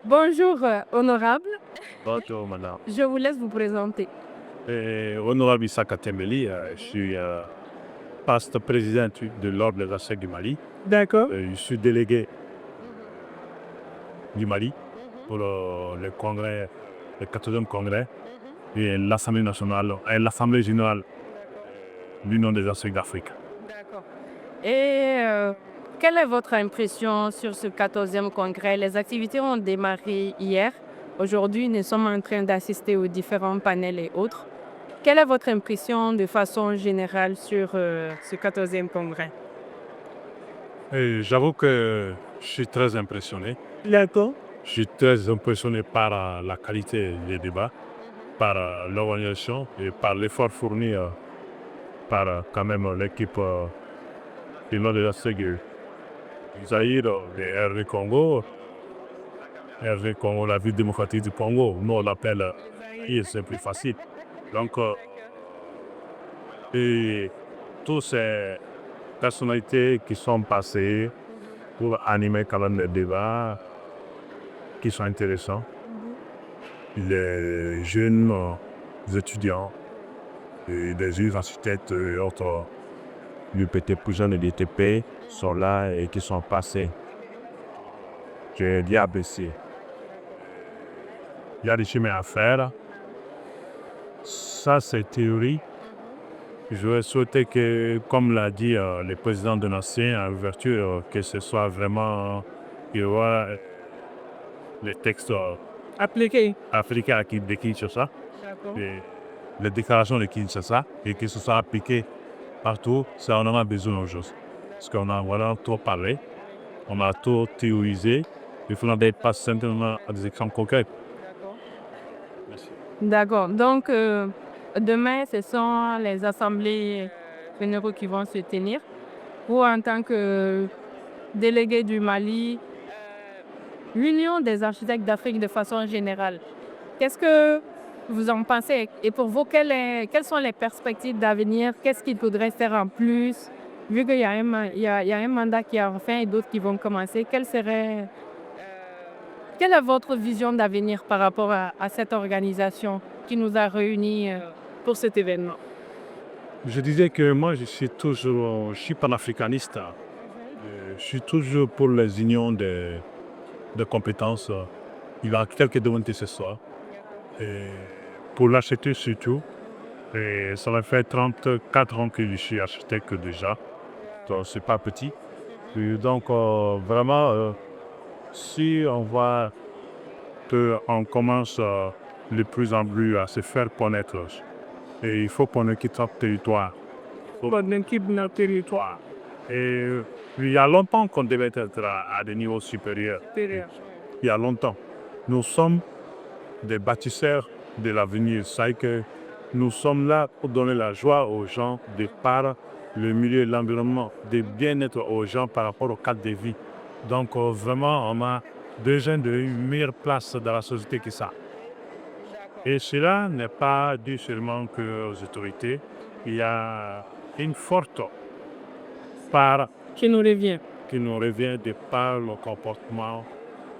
Bonjour, honorable. Bonjour, madame. Je vous laisse vous présenter. Honorable Issa Katembeli, je suis past président de l'Ordre des architectes du Mali. D'accord. Je suis délégué du Mali pour le congrès, le 14e congrès et l'Assemblée nationale, et l'Assemblée générale de l'Union des architectes d'Afrique. D'accord. Et quelle est votre impression sur ce 14e congrès? Les activités ont démarré hier. Aujourd'hui, nous sommes en train d'assister aux différents panels et autres. Quelle est votre impression de façon générale sur ce 14e congrès? Et j'avoue que je suis très impressionné. D'accord. Je suis très impressionné par la qualité des débats, par l'organisation et par l'effort fourni par quand même l'équipe de l'Ordre des architectes Zaïre et RD Congo, la ville démocratique du Congo. Nous, on l'appelle Zaïre, c'est plus facile. Donc, et toutes ces personnalités qui sont passées pour animer quand même des débats qui sont intéressants. Les jeunes étudiants, et des jeunes architectes et autres UPT plus jeunes et DTP sont là et qui sont passés. J'ai dit ABC. Il y a des chemins à faire. Ça, c'est théorie. Je souhaitais que, comme l'a dit le président de l'ANCIEN, en ouverture, que ce soit vraiment qu'il y aura les textes Appliqué. africains de Kinshasa, D'accord. les déclarations de Kinshasa, et que ce soit appliqué partout. Ça, on en a besoin aujourd'hui. Parce qu'on a vraiment trop parlé, on a trop théorisé. Il faut en être pas simplement à des exemples concrets. Merci. D'accord. Donc, demain, ce sont les assemblées généraux qui vont se tenir. Vous, en tant que délégué du Mali, l'Union des architectes d'Afrique de façon générale, qu'est-ce que vous en pensez? Et pour vous, quelles sont les perspectives d'avenir? Qu'est-ce qu'il faudrait faire en plus? Vu qu'il y a un mandat qui a fin et d'autres qui vont commencer, quelle est votre vision d'avenir par rapport à cette organisation qui nous a réunis pour cet événement? Je disais que moi, je suis panafricaniste. Je suis toujours pour les unions de compétences. Il va quelques demandes ce soir. Et pour l'architecture surtout. Et ça va faire 34 ans que je suis architecte déjà. Donc, c'est pas petit. Et donc, vraiment, si on voit qu'on commence de plus en plus à se faire connaître, et il faut qu'on quitte notre territoire. Il faut qu'on quitte notre territoire. Et il y a longtemps qu'on devait être à des niveaux supérieurs. Il y a longtemps. Nous sommes des bâtisseurs de l'avenir. C'est que nous sommes là pour donner la joie aux gens de par le milieu, l'environnement, de bien-être aux gens par rapport au cadre de vie. Donc vraiment, on a besoin d'une meilleure place dans la société que ça. Et cela n'est pas dû seulement aux autorités. Il y a une forte part Qui nous revient. de par le comportement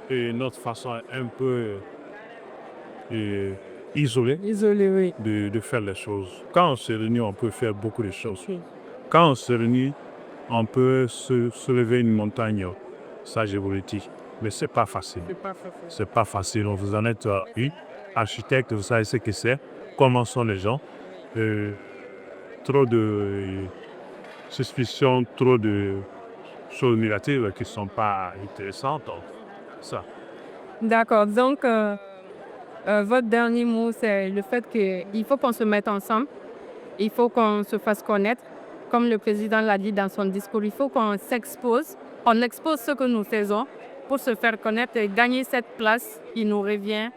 et notre façon un peu isolée Isolé, oui. de faire les choses. Quand on se réunit, on peut faire beaucoup de choses. Oui. Quand on se réunit, on peut se soulever une montagne. Ça, je vous le dis. Mais ce n'est pas facile. C'est pas facile. Vous en êtes architecte, vous savez ce que c'est. Comment sont les gens. Trop de suspicions, trop de choses négatives qui ne sont pas intéressantes. Donc, ça. D'accord. Donc, votre dernier mot, c'est le fait qu'il faut qu'on se mette ensemble. Il faut qu'on se fasse connaître. Comme le président l'a dit dans son discours, il faut qu'on s'expose. On expose ce que nous faisons pour se faire connaître et gagner cette place qui nous revient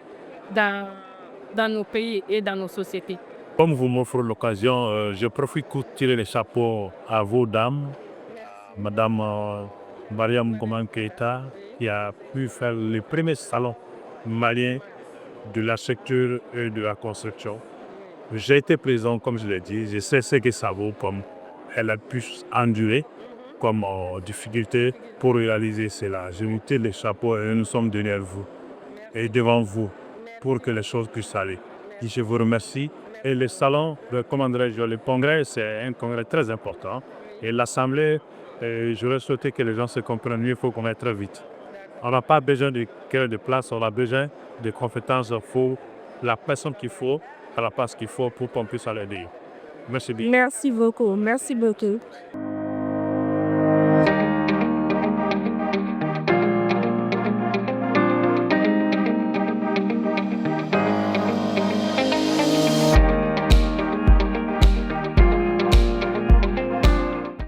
dans nos pays et dans nos sociétés. Comme vous m'offrez l'occasion, je profite pour tirer les chapeaux à vos dames, Madame Mariam Goman Keita, qui a pu faire le premier salon malien de l'architecture et de la construction. J'ai été présent, comme je l'ai dit, je sais ce que ça vaut, comme elle a pu endurer comme difficulté pour réaliser cela. Je vous tire les chapeaux et nous sommes derrière vous. et devant vous pour que les choses puissent aller. Et je vous remercie. Et le salon, comment dirais-je, le congrès, c'est un congrès très important. Et l'Assemblée, j'aurais souhaité que les gens se comprennent mieux, il faut qu'on aille très vite. On n'a pas besoin de créer de place, on a besoin de compétences. Il faut la personne qu'il faut, à la place qu'il faut pour qu'on puisse aller dire. Merci bien. Merci beaucoup. Merci beaucoup.